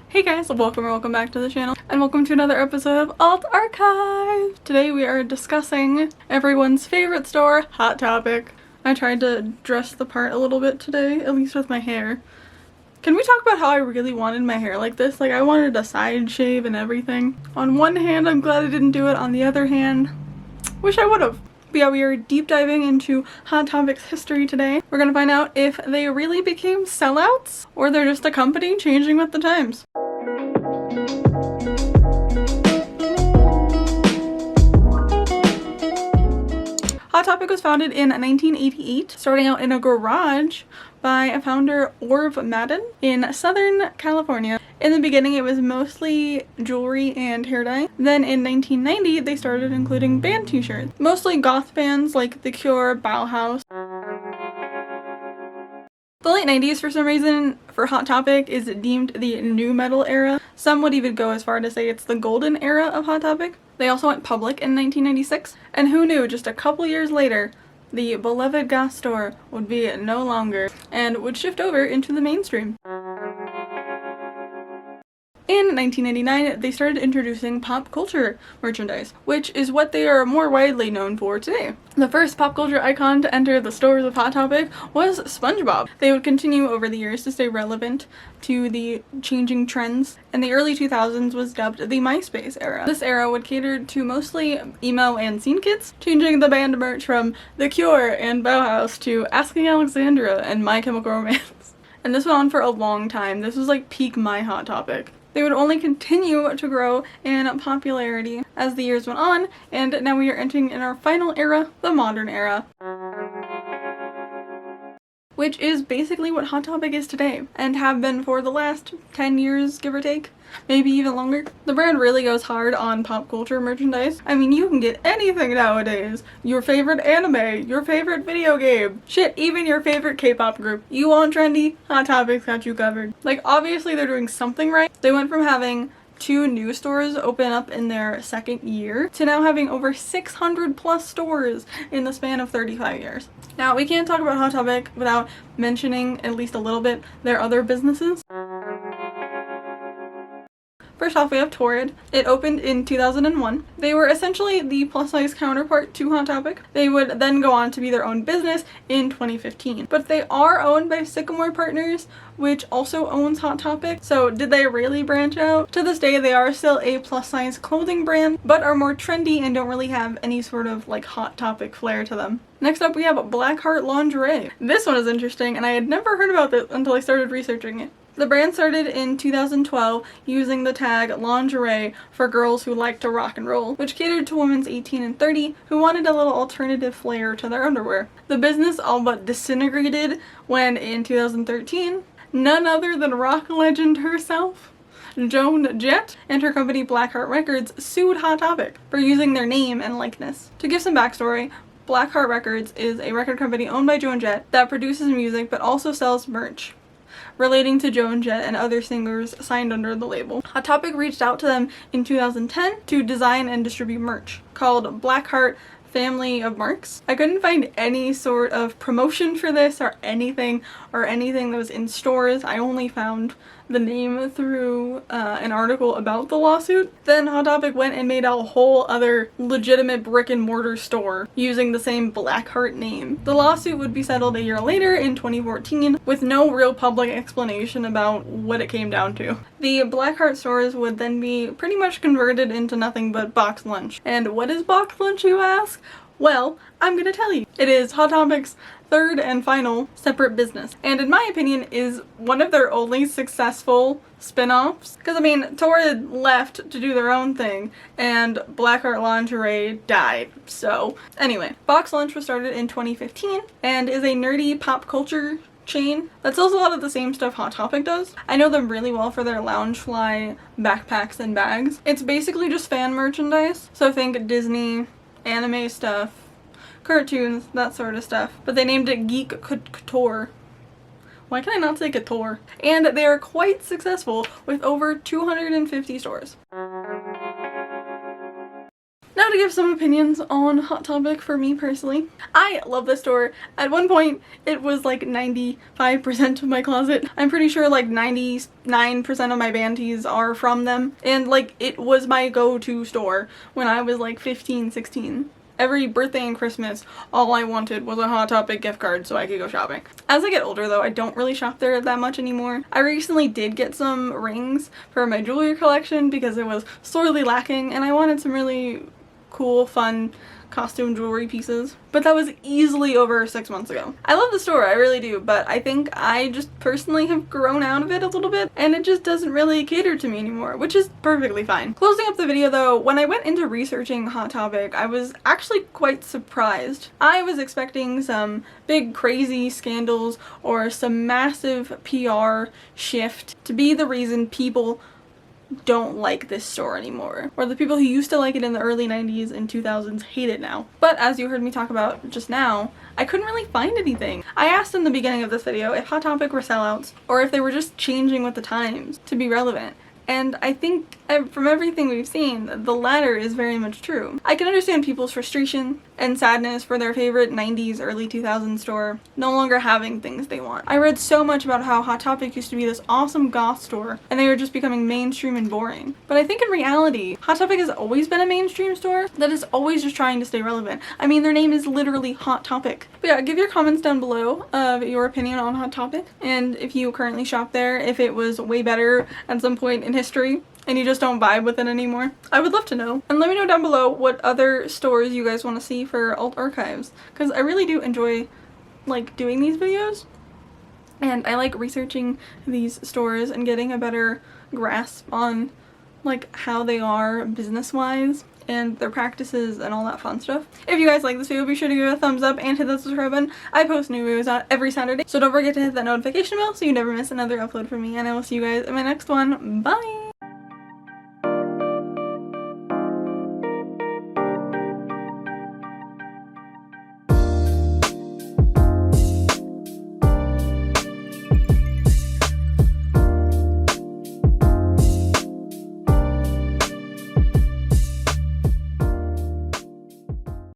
Hey guys, welcome back to the channel, and welcome to another episode of Alt Archive! Today we are discussing everyone's favorite store, Hot Topic. I tried to dress the part a little bit today, at least with my hair. Can we talk about how I really wanted my hair like this? Like, I wanted a side shave and everything. On one hand, I'm glad I didn't do it. On the other hand, wish I would've. But yeah, we are deep diving into Hot Topic's history today. We're gonna find out if they really became sellouts or they're just a company changing with the times. Hot Topic was founded in 1988, starting out in a garage by founder Orv Madden in Southern California. In the beginning, it was mostly jewelry and hair dye. Then in 1990, they started including band t-shirts, mostly goth bands like The Cure, Bauhaus. The late 90s, for some reason, for Hot Topic is deemed the new metal era. Some would even go as far to say it's the golden era of Hot Topic. They also went public in 1996, and who knew, just a couple years later, the beloved goth store would be no longer and would shift over into the mainstream. In 1999, they started introducing pop culture merchandise, which is what they are more widely known for today. The first pop culture icon to enter the stores of Hot Topic was SpongeBob. They would continue over the years to stay relevant to the changing trends, and the early 2000s was dubbed the MySpace era. This era would cater to mostly emo and scene kids, changing the band merch from The Cure and Bauhaus to Asking Alexandria and My Chemical Romance. And this went on for a long time. This was like peak My Hot Topic. They would only continue to grow in popularity as the years went on, and now we are entering in our final era, the modern era, which is basically what Hot Topic is today, and have been for the last 10 years, give or take, maybe even longer. The brand really goes hard on pop culture merchandise. I mean, you can get anything nowadays. Your favorite anime, your favorite video game, shit, even your favorite K-pop group. You want trendy? Hot Topic's got you covered. Like, obviously they're doing something right. They went from having 2 new stores open up in their second year to now having over 600 plus stores in the span of 35 years. Now, we can't talk about Hot Topic without mentioning at least a little bit their other businesses. First off, we have Torrid. It opened in 2001. They were essentially the plus-size counterpart to Hot Topic. They would then go on to be their own business in 2015. But they are owned by Sycamore Partners, which also owns Hot Topic. So did they really branch out? To this day, they are still a plus-size clothing brand, but are more trendy and don't really have any sort of like Hot Topic flair to them. Next up, we have Blackheart Lingerie. This one is interesting, and I had never heard about this until I started researching it. The brand started in 2012 using the tag lingerie for girls who like to rock and roll, which catered to women 18 and 30 who wanted a little alternative flair to their underwear. The business all but disintegrated when, in 2013, none other than rock legend herself, Joan Jett, and her company Blackheart Records sued Hot Topic for using their name and likeness. To give some backstory, Blackheart Records is a record company owned by Joan Jett that produces music but also sells merch relating to Joan Jett and other singers signed under the label. Hot Topic reached out to them in 2010 to design and distribute merch called Blackheart Family of Marks. I couldn't find any sort of promotion for this or anything that was in stores. I only found the name through an article about the lawsuit. Then Hot Topic went and made a whole other legitimate brick and mortar store using the same Blackheart name. The lawsuit would be settled a year later in 2014 with no real public explanation about what it came down to. The Blackheart stores would then be pretty much converted into nothing but box lunch. And what is box lunch, you ask? Well, I'm gonna tell you. It is Hot Topic's third and final separate business, and in my opinion is one of their only successful spin-offs. Because I mean, Torrid left to do their own thing and Blackheart Lingerie died. So anyway, Box Lunch was started in 2015 and is a nerdy pop culture chain that sells a lot of the same stuff Hot Topic does. I know them really well for their Loungefly backpacks and bags. It's basically just fan merchandise, so think Disney, anime stuff, cartoons, that sort of stuff. But they named it Geek Couture. Why can I not say couture? And they are quite successful with over 250 stores. Now Now to give some opinions on Hot Topic for me personally. I love this store. At one point, it was like 95% of my closet. I'm pretty sure like 99% of my band tees are from them. And like, it was my go-to store when I was like 15, 16. Every birthday and Christmas, all I wanted was a Hot Topic gift card so I could go shopping. As I get older though, I don't really shop there that much anymore. I recently did get some rings for my jewelry collection because it was sorely lacking and I wanted some really cool, fun costume jewelry pieces, but that was easily over 6 months ago. I love the store, I really do, but I think I just personally have grown out of it a little bit and it just doesn't really cater to me anymore, which is perfectly fine. Closing up the video though, when I went into researching Hot Topic, I was actually quite surprised. I was expecting some big crazy scandals or some massive PR shift to be the reason people don't like this store anymore, or the people who used to like it in the early 90s and 2000s hate it now. But as you heard me talk about just now, I couldn't really find anything. I asked in the beginning of this video if Hot Topic were sellouts or if they were just changing with the times to be relevant. And I think from everything we've seen, the latter is very much true. I can understand people's frustration and sadness for their favorite 90s, early 2000s store no longer having things they want. I read so much about how Hot Topic used to be this awesome goth store and they were just becoming mainstream and boring. But I think in reality, Hot Topic has always been a mainstream store that is always just trying to stay relevant. I mean, their name is literally Hot Topic. But yeah, give your comments down below of your opinion on Hot Topic and if you currently shop there, if it was way better at some point in history and you just don't vibe with it anymore. I would love to know. And let me know down below what other stores you guys want to see for alt archives, because I really do enjoy like doing these videos and I like researching these stores and getting a better grasp on like how they are business wise and their practices and all that fun stuff. If you guys like this video, be sure to give it a thumbs up and hit that subscribe button. I post new videos out every Saturday, so don't forget to hit that notification bell so you never miss another upload from me, and I will see you guys in my next one. Bye!